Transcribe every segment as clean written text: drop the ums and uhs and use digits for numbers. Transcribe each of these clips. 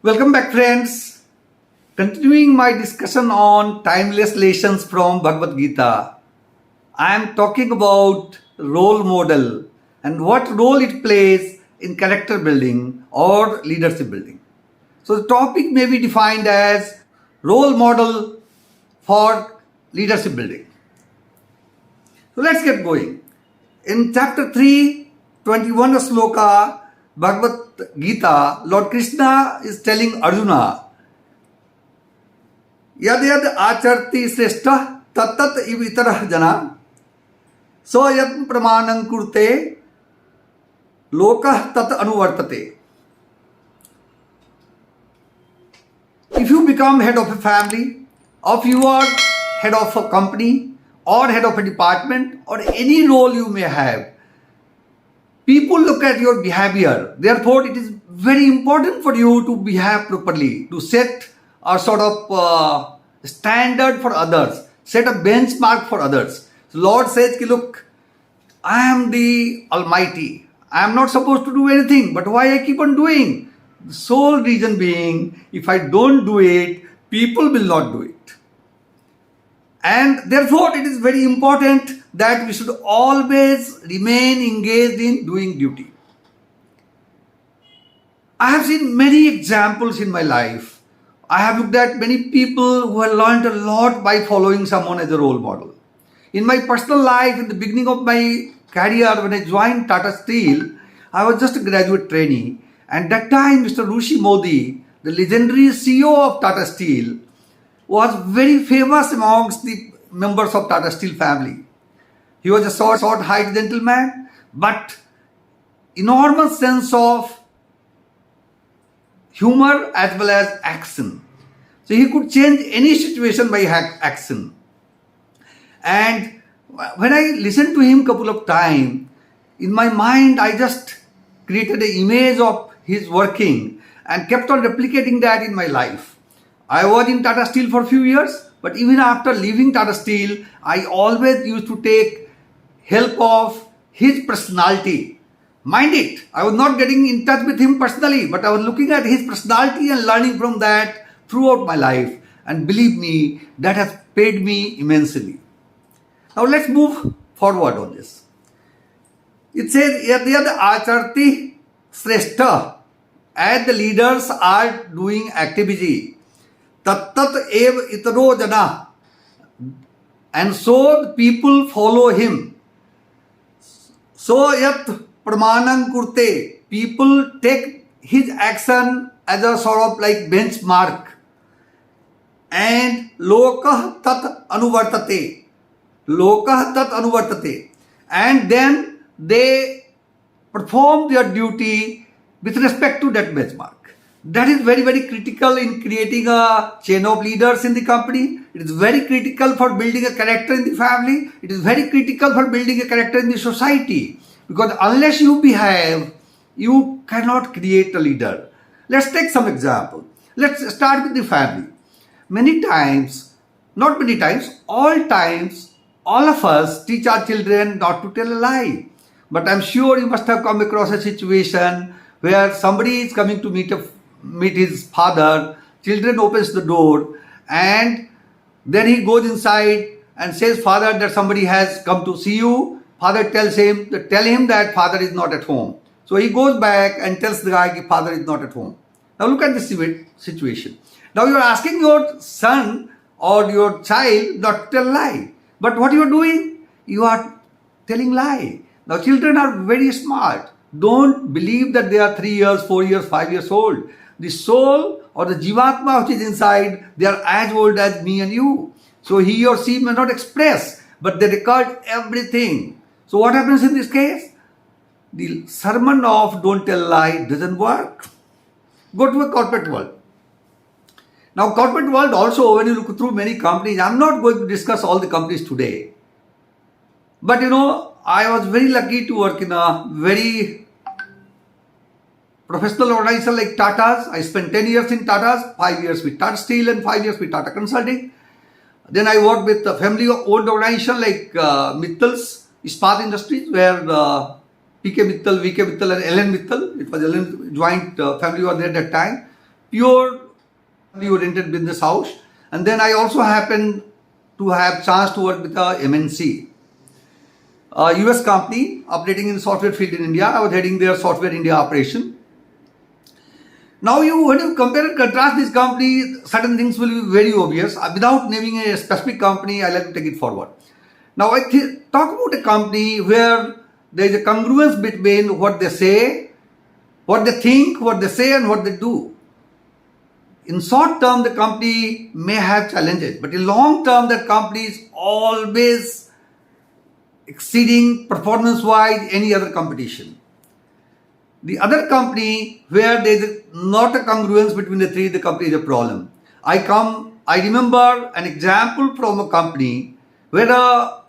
Welcome back, friends. Continuing my discussion on timeless lessons from Bhagavad Gita, I am talking about role model and what role it plays in character building or leadership building. So the topic may be defined as role model for leadership building. So let's get going. In chapter 3, 21 sloka, Bhagavad Gita, Lord Krishna is telling Arjuna, Yad yad acharti sreshta tatat ivitarah jana so yad pramanam kurte lokah tat anuvartate. If you become head of a family, or if you are head of a company, or head of a department, or any role you may have, people look at your behavior. Therefore, it is very important for you to behave properly, to set a sort of standard for others, set a benchmark for others. So Lord says, look, I am the Almighty. I am not supposed to do anything, but why I keep on doing? The sole reason being, if I don't do it, people will not do it. And therefore, it is very important that we should always remain engaged in doing duty. I have seen many examples in my life. I have looked at many people who have learned a lot by following someone as a role model. In my personal life, in the beginning of my career, when I joined Tata Steel, I was just a graduate trainee. And that time, Mr. Rishi Modi, the legendary CEO of Tata Steel, was very famous amongst the members of Tata Steel family. He was a short height gentleman, but enormous sense of humor as well as action. So he could change any situation by action. And when I listened to him couple of times, in my mind I just created an image of his working and kept on replicating that in my life. I was in Tata Steel for a few years, but even after leaving Tata Steel, I always used to take help of his personality. Mind it, I was not getting in touch with him personally, but I was looking at his personality and learning from that throughout my life. And believe me, that has paid me immensely. Now let's move forward on this. It says, Yad yad acharti sreshta, as the leaders are doing activity, tat ev itaro jana, and so the people follow him. So yat pramanam kurte, people take his action as a sort of like benchmark. And lokah tat anuvartate, lokah tat anuvartate, and then they perform their duty with respect to that benchmark. That is very, very critical in creating a chain of leaders in the company. It is very critical for building a character in the family. It is very critical for building a character in the society. Because unless you behave, you cannot create a leader. Let's take some example. Let's start with the family. Many times, not many times, all times, all of us teach our children not to tell a lie. But I'm sure you must have come across a situation where somebody is coming to meet his father. Children opens the door and then he goes inside and says, Father, that somebody has come to see you. Father tells him, tell him that father is not at home. So he goes back and tells the guy, father is not at home. Now look at this situation. Now you are asking your son or your child not to tell lie. But what you are doing? You are telling lie. Now children are very smart. Don't believe that they are 3 years, 4 years, 5 years old. The soul or the jivatma which is inside, they are as old as me and you. So he or she may not express, but they record everything. So what happens in this case? The sermon of don't tell lie doesn't work. Go to a corporate world. Now corporate world also, when you look through many companies, I'm not going to discuss all the companies today. But I was very lucky to work in a very professional organization like Tata's. I spent 10 years in Tata's, 5 years with Tata Steel and 5 years with Tata Consulting. Then I worked with a family-owned organization like Mittal's Ispat Industries, where PK Mittal, VK Mittal and LN Mittal, it was LN joint family was there at that time. pure oriented business house. And then I also happened to have chance to work with a MNC, a US company operating in software field in India. I was heading their software India operation. Now when you compare and contrast this company, certain things will be very obvious. Without naming a specific company, I like to take it forward. Now I talk about a company where there is a congruence between what they say, what they think, what they say, and what they do. In short term, the company may have challenges, but in long term, that company is always exceeding performance-wise any other competition. The other company where there is not a congruence between the three, the company is a problem. I remember an example from a company where a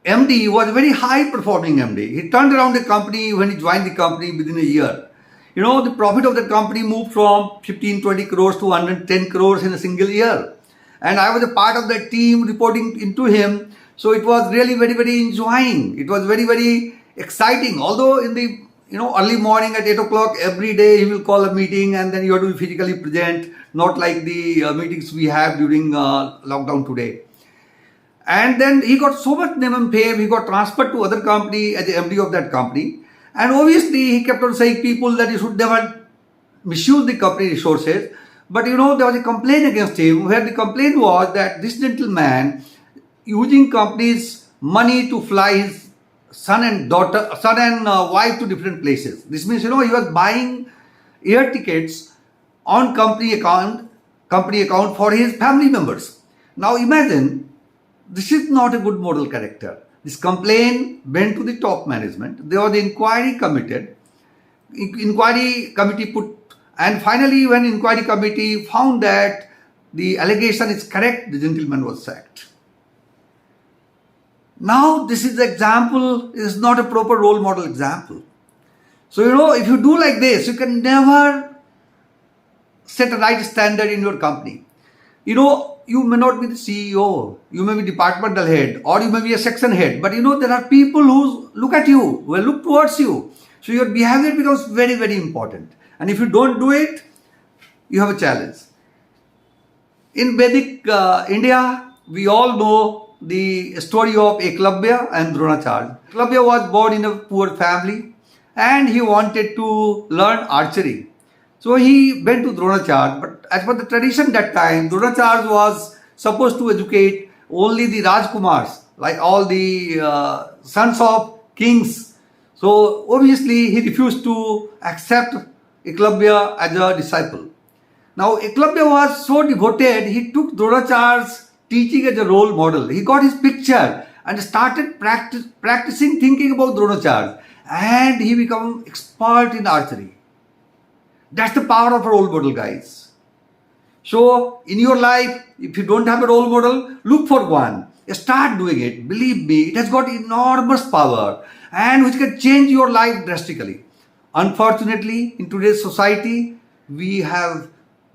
MD was a very high performing MD. He turned around the company when he joined the company within a year. The profit of the company moved from 15-20 crores to 110 crores in a single year. And I was a part of that team reporting into him. So it was really very, very enjoying. It was very, very exciting. Although in the early morning at 8 o'clock every day he will call a meeting and then you have to be physically present, not like the meetings we have during lockdown today. And then he got so much name and fame, he got transferred to other company as the MD of that company. And obviously he kept on saying people that you should never misuse the company resources. But there was a complaint against him where the complaint was that this gentleman using company's money to fly his son and wife to different places. This means he was buying air tickets on company account for his family members. Now imagine, this is not a good moral character. This complaint went to the top management. There was an inquiry committee put, and finally when inquiry committee found that the allegation is correct, the gentleman was sacked. Now this is the example, is not a proper role model example. So if you do like this, you can never set a right standard in your company. You may not be the CEO, you may be departmental head, or you may be a section head, but there are people who look at you, who look towards you. So your behavior becomes very, very important. And if you don't do it, you have a challenge. In Vedic India, we all know the story of Eklavya and Dronacharya. Eklavya was born in a poor family and he wanted to learn archery. So he went to Dronacharya, but as per the tradition that time, Dronacharya was supposed to educate only the Rajkumars, like all the sons of kings. So obviously he refused to accept Eklavya as a disciple. Now Eklavya was so devoted, he took Dronacharya's teaching as a role model. He got his picture and started practicing thinking about Dronacharya, and he became expert in archery. That's the power of a role model, guys. So in your life, if you don't have a role model, look for one. Start doing it. Believe me, it has got enormous power and which can change your life drastically. Unfortunately, in today's society, we have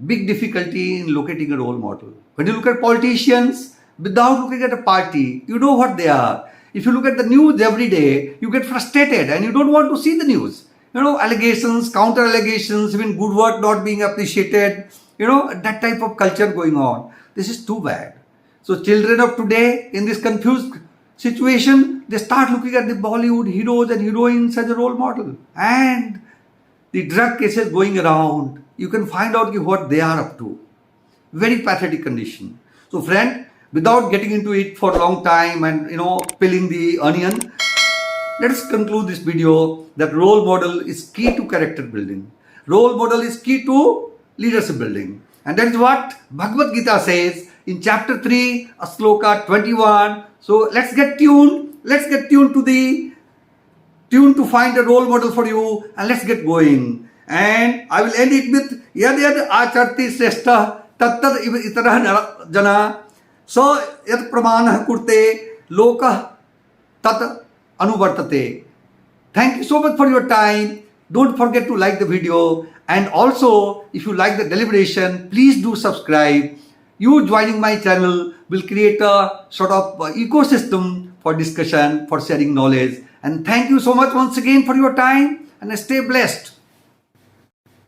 big difficulty in locating a role model. When you look at politicians, without looking at a party, you know what they are. If you look at the news every day, you get frustrated and you don't want to see the news. Allegations, counter allegations, even good work not being appreciated, that type of culture going on. This is too bad. So children of today, in this confused situation, they start looking at the Bollywood heroes and heroines as a role model. And the drug cases going around, you can find out what they are up to. Very pathetic condition. So friend, without getting into it for a long time and peeling the onion, let us conclude this video that role model is key to character building. Role model is key to leadership building. And that is what Bhagavad Gita says in chapter 3, sloka 21. So let's get tuned. Let's get tuned to find a role model for you, and let's get going. And I will end it with yad yad acharti shrestha tattad itarah jana so yad pramanah kurte loka tat anuvartate. Thank you so much for your time. Don't forget to like the video, and also if you like the deliberation, please do subscribe. You joining my channel will create a sort of ecosystem for discussion, for sharing knowledge. And thank you so much once again for your time, and stay blessed.